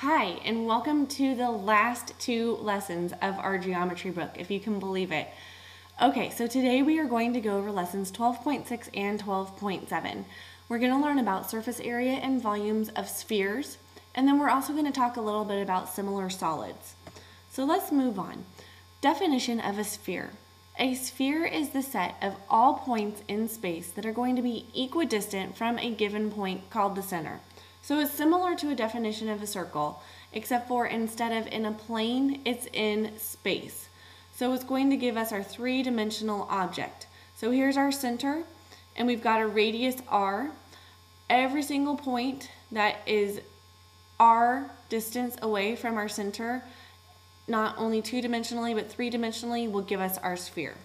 Hi, and welcome to the last two lessons of our geometry book, if you can believe it. Okay, so today we are going to go over lessons 12.6 and 12.7. We're going to learn about surface area and volumes of spheres, and then we're also going to talk a little bit about similar solids. So let's move on. Definition of a sphere. A sphere is the set of all points in space that are going to be equidistant from a given point called the center. So it's similar to a definition of a circle, except for instead of in a plane, it's in space. So it's going to give us our three-dimensional object. So here's our center, and we've got a radius r. Every single point that is r distance away from our center, not only two-dimensionally but three-dimensionally, will give us our sphere.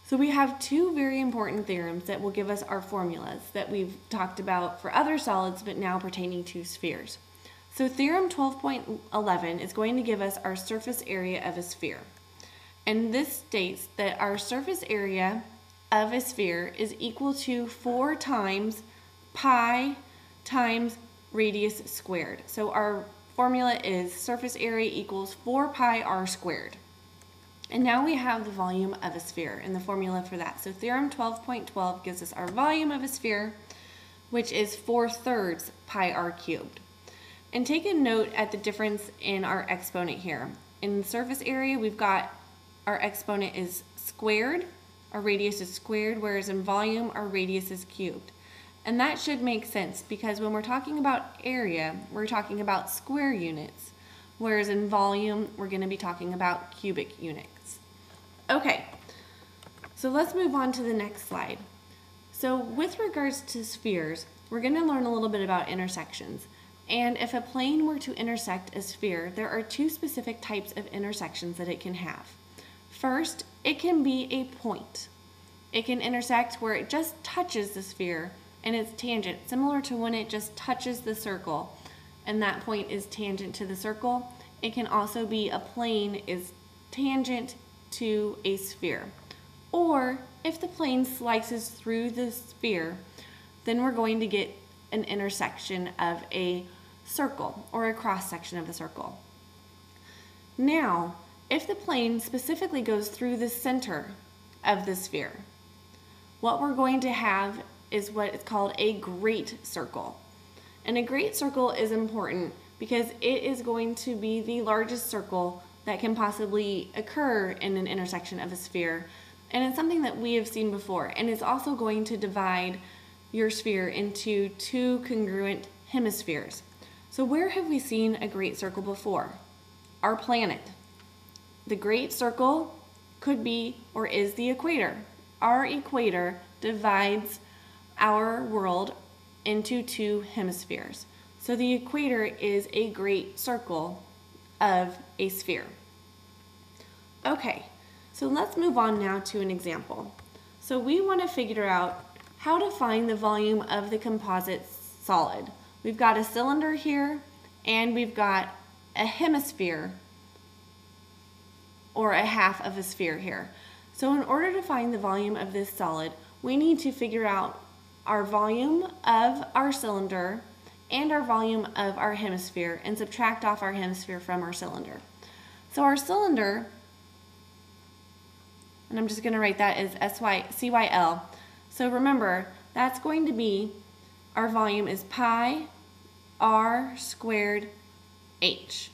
So we have two very important theorems that will give us our formulas that we've talked about for other solids but now pertaining to spheres. So theorem 12.11 is going to give us our surface area of a sphere. And this states that our surface area of a sphere is equal to 4 times pi times radius squared. So our formula is surface area equals 4 pi r squared. And now we have the volume of a sphere and the formula for that. So theorem 12.12 gives us our volume of a sphere, which is 4/3 pi r cubed. And take a note at the difference in our exponent here. In surface area, we've got our exponent is squared, our radius is squared, whereas in volume, our radius is cubed. And that should make sense because when we're talking about area, we're talking about square units, whereas in volume, we're going to be talking about cubic units. Okay, so let's move on to the next slide. So with regards to spheres, we're going to learn a little bit about intersections. And if a plane were to intersect a sphere, there are two specific types of intersections that it can have. First, it can be a point. It can intersect where it just touches the sphere and it's tangent, similar to when it just touches the circle and that point is tangent to the circle. It can also be a plane is tangent to a sphere. Or if the plane slices through the sphere, then we're going to get an intersection of a circle or a cross section of a circle. Now, if the plane specifically goes through the center of the sphere, what we're going to have is what is called a great circle. And a great circle is important because it is going to be the largest circle that can possibly occur in an intersection of a sphere. And it's something that we have seen before. And it's also going to divide your sphere into two congruent hemispheres. So where have we seen a great circle before? Our planet. The great circle could be or is the equator. Our equator divides our world into two hemispheres. So the equator is a great circle of a sphere. Okay, so let's move on now to an example. So we want to figure out how to find the volume of the composite solid. We've got a cylinder here and we've got a hemisphere or a half of a sphere here. So in order to find the volume of this solid, we need to figure out our volume of our cylinder and our volume of our hemisphere and subtract off our hemisphere from our cylinder. So our cylinder, and I'm just going to write that as CYL. So remember, that's going to be, our volume is pi r squared h.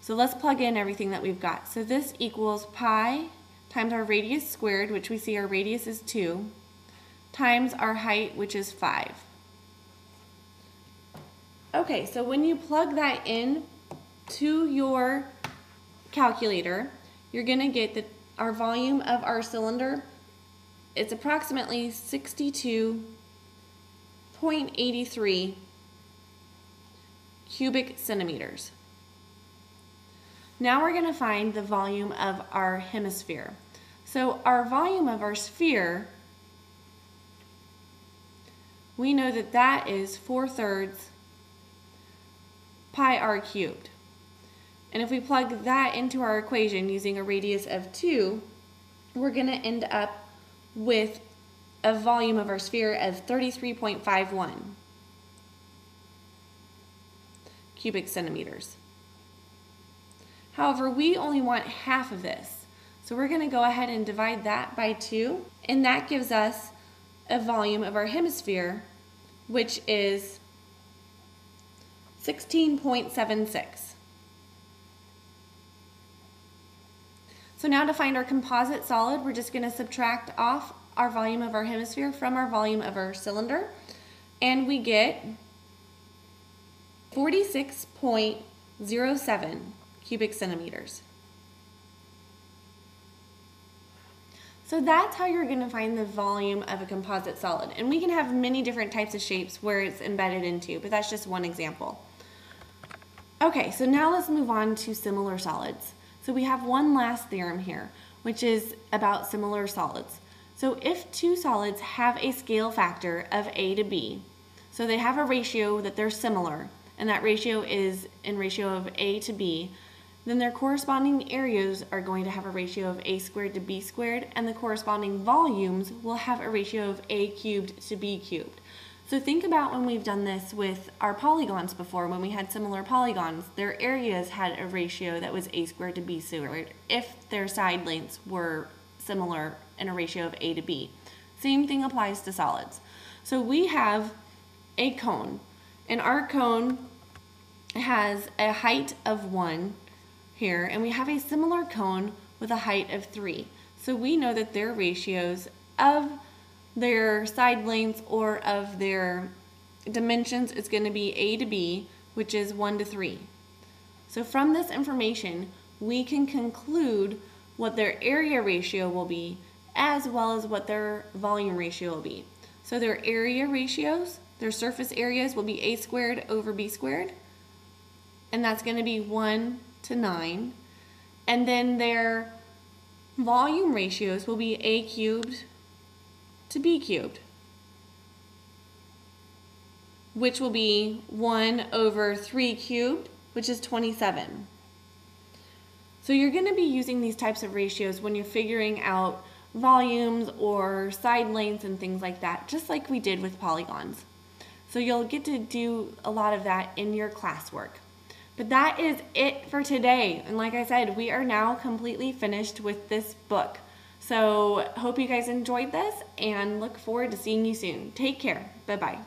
So let's plug in everything that we've got. So this equals pi times our radius squared, which we see our radius is 2, times our height, which is 5. Okay, so when you plug that in to your calculator, you're going to get that our volume of our cylinder, it's approximately 62.83 cubic centimeters. Now we're going to find the volume of our hemisphere. So our volume of our sphere, we know that that is 4/3 pi r cubed. And if we plug that into our equation using a radius of 2, we're going to end up with a volume of our sphere of 33.51 cubic centimeters. However, we only want half of this. So we're going to go ahead and divide that by 2, and that gives us a volume of our hemisphere, which is 16.76. So now to find our composite solid, we're just going to subtract off our volume of our hemisphere from our volume of our cylinder, and we get 46.07 cubic centimeters. So that's how you're going to find the volume of a composite solid. And we can have many different types of shapes where it's embedded into, but that's just one example. Okay, so now let's move on to similar solids. So we have one last theorem here, which is about similar solids. So if two solids have a scale factor of A to B, so they have a ratio that they're similar, and that ratio is in ratio of A to B, then their corresponding areas are going to have a ratio of A squared to B squared, and the corresponding volumes will have a ratio of A cubed to B cubed. So think about when we've done this with our polygons before, when we had similar polygons, their areas had a ratio that was A squared to B squared if their side lengths were similar in a ratio of A to B. Same thing applies to solids. So we have a cone, and our cone has a height of 1 here, and we have a similar cone with a height of 3. So we know that their ratios of their side lengths or of their dimensions is going to be A to B, which is 1 to 3. So from this information, we can conclude what their area ratio will be, as well as what their volume ratio will be. So their area ratios, their surface areas will be A squared over B squared, and that's going to be 1 to 9. And then their volume ratios will be A cubed to B cubed, which will be 1 over 3 cubed, which is 27. So you're going to be using these types of ratios when you're figuring out volumes or side lengths and things like that, just like we did with polygons. So you'll get to do a lot of that in your classwork. But that is it for today. And like I said, we are now completely finished with this book. So hope you guys enjoyed this and look forward to seeing you soon. Take care. Bye-bye.